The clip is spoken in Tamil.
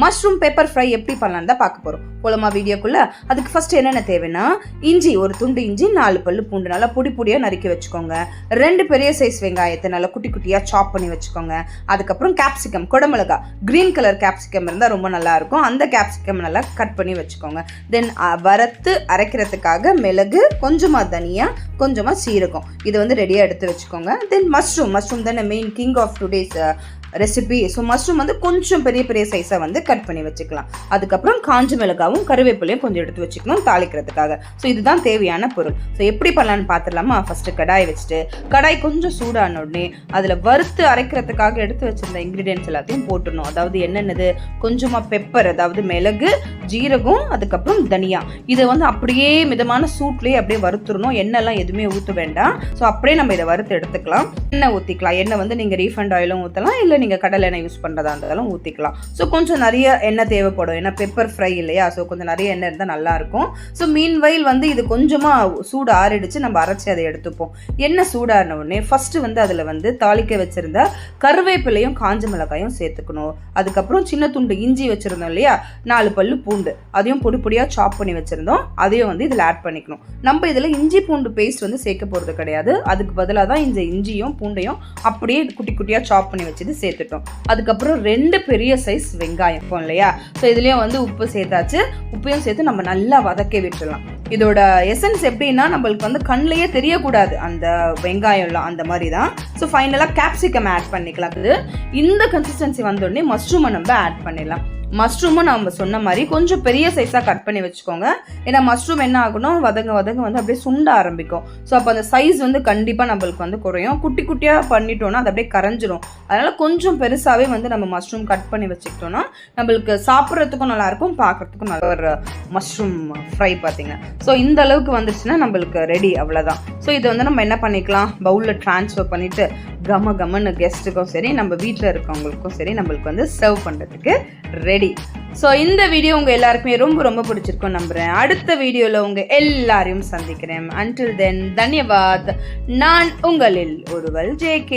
மஷ்ரூம் பெப்பர் ஃப்ரை எப்படி பண்ணலான்னு தான் பார்க்க போகிறோம். போலமா வீடியோக்குள்ள. அதுக்கு ஃபர்ஸ்ட் என்னென்ன தேவைன்னா, இஞ்சி ஒரு துண்டு இஞ்சி, 4 பல்லு பூண்டு நல்லா பொடி பொடியாக நறுக்கி வச்சுக்கோங்க. 2 பெரிய சைஸ் வெங்காயத்தை நல்லா குட்டி குட்டியாக சாப் பண்ணி வச்சுக்கோங்க. அதுக்கப்புறம் கேப்சிகம், குடமிளகா, கிரீன் கலர் கேப்சிகம் இருந்தால் ரொம்ப நல்லா இருக்கும். அந்த கேப்சிகம் நல்லா கட் பண்ணி வச்சுக்கோங்க. தென் வறுத்து அரைக்கிறதுக்காக மிளகு, கொஞ்சமாக தனியா, கொஞ்சமாக சீரகம், இது வந்து ரெடியாக எடுத்து வச்சுக்கோங்க. தென் மஷ்ரூம் தானே main king of today's recipe. So mushroom வந்து கொஞ்சம் பெரிய பெரிய சைஸாக வந்து கட் பண்ணி வச்சுக்கலாம். அதுக்கப்புறம் காஞ்ச மிளகாவும் கருவேப்பிலையும் கொஞ்சம் எடுத்து வச்சுக்கணும் தாளிக்கிறதுக்காக. ஸோ இதுதான் தேவையான பொருள். ஸோ எப்படி பண்ணலான்னு பார்த்துடலாமா? ஃபஸ்ட்டு கடாய் வச்சுட்டு, கடாய் கொஞ்சம் சூடான உடனே அதில் வறுத்து அரைக்கிறதுக்காக எடுத்து வச்சிருந்த இன்க்ரீடியன்ஸ் எல்லாத்தையும் போட்டுடணும். அதாவது என்னென்னது, கொஞ்சமாக பெப்பர், அதாவது மிளகு, ஜீரகம், அதுக்கப்புறம் தனியா. இதை வந்து அப்படியே மிதமான சூட்லேயே அப்படியே வறுத்துடணும். எண்ணெய்லாம் எதுவுமே ஊற்ற வேண்டாம். ஸோ அப்படியே நம்ம இதை வறுத்து எடுத்துக்கலாம். எண்ணெய் ஊற்றிக்கலாம். எண்ணெய் வந்து நீங்கள் ரீஃபண்ட் ஆயிலும் ஊற்றலாம், இல்லை நீங்கள் கடலை எண்ணெய் யூஸ் பண்ணுறதா இருந்தாலும் ஊற்றிக்கலாம். ஸோ கொஞ்சம் நிறைய எண்ணெய் தேவைப்படும், ஏன்னா பெப்பர் ஃப்ரை இல்லையா? ஸோ கொஞ்சம் நிறைய எண்ணெய் இருந்தால் நல்லாயிருக்கும். ஸோ மீன்வைல் வந்து இது கொஞ்சமாக சூடு ஆறிடுச்சு, நம்ம அரைச்சி அதை எடுத்துப்போம். எண்ணெய் சூடான உடனே ஃபஸ்ட்டு வந்து அதில் வந்து தாளிக்க வச்சுருந்த கருவேப்பிலையும் காஞ்ச மிளகாயும் சேர்த்துக்கணும். அதுக்கப்புறம் சின்ன துண்டு இஞ்சி வச்சுருந்தோம் இல்லையா, 4 பல்லு பூண்டு, அதையும் பொடி பொடியாக சாப் பண்ணி வச்சுருந்தோம், அதையும் வந்து இதில் ஆட் பண்ணிக்கணும். நம்ம இதில் இஞ்சி பூண்டு பேஸ்ட் வந்து சேர்க்க போகிறது கிடையாது. அதுக்கு பதிலாக தான் இந்த இஞ்சியும் பூண்டையும் அப்படியே குட்டி குட்டியாக சாப் பண்ணி வச்சுட்டு சேர்த்துட்டோம். அதுக்கப்புறம் 2 பெரிய சைஸ் வெங்காயம் இருக்கும் இல்லையா? ஸோ இதுலேயும் வந்து உப்பு சேர்த்தாச்சு. உப்பையும் சேர்த்து நம்ம நல்லா வதக்கி விட்டுடலாம். இதோட எசன்ஸ் எப்படின்னா, நம்மளுக்கு வந்து கண்ணிலேயே தெரியக்கூடாது அந்த வெங்காயம்லாம், அந்த மாதிரி தான். ஸோ ஃபைனலாக கேப்சிகம் ஆட் பண்ணிக்கலாம். இந்த கன்சிஸ்டன்சி வந்தோடனே மஷ்ரூமை நம்ம ஆட் பண்ணிடலாம். மஷ்ரூமும் நம்ம சொன்ன மாதிரி கொஞ்சம் பெரிய சைஸாக கட் பண்ணி வச்சுக்கோங்க. ஏன்னா மஷ்ரூம் என்ன ஆகணும், வதங்க வந்து அப்படியே சுண்ட ஆரம்பிக்கும். ஸோ அப்போ அந்த சைஸ் வந்து கண்டிப்பாக நம்மளுக்கு வந்து குறையும். குட்டி குட்டியாக பண்ணிட்டோம்னா அது அப்படியே கரைஞ்சிரும். அதனால் கொஞ்சம் பெருசாகவே வந்து நம்ம மஷ்ரூம் கட் பண்ணி வச்சுக்கிட்டோம்னா நம்மளுக்கு சாப்பிட்றதுக்கும் நல்லாயிருக்கும், பார்க்குறதுக்கும் நல்ல ஒரு மஷ்ரூம் ஃப்ரை பார்த்தீங்க. ஸோ இந்த அளவுக்கு வந்துருச்சுன்னா நம்மளுக்கு ரெடி, அவ்வளோதான். ஸோ இதை வந்து நம்ம என்ன பண்ணிக்கலாம், பவுலில் ட்ரான்ஸ்ஃபர் பண்ணிவிட்டு கமன்னு கெஸ்ட்டுக்கும் சரி, நம்ம வீட்டில் இருக்கவங்களுக்கும் சரி, நம்மளுக்கு வந்து சர்வ் பண்ணுறதுக்கு ரெடி. ஸோ இந்த வீடியோ உங்கள் எல்லாருக்குமே ரொம்ப ரொம்ப பிடிச்சிருக்கும் நம்புகிறேன். அடுத்த வீடியோவில் உங்கள் எல்லாரையும் சந்திக்கிறேன். Until then, தன்யவாத். நான் உங்களில் ஒருவள் JK.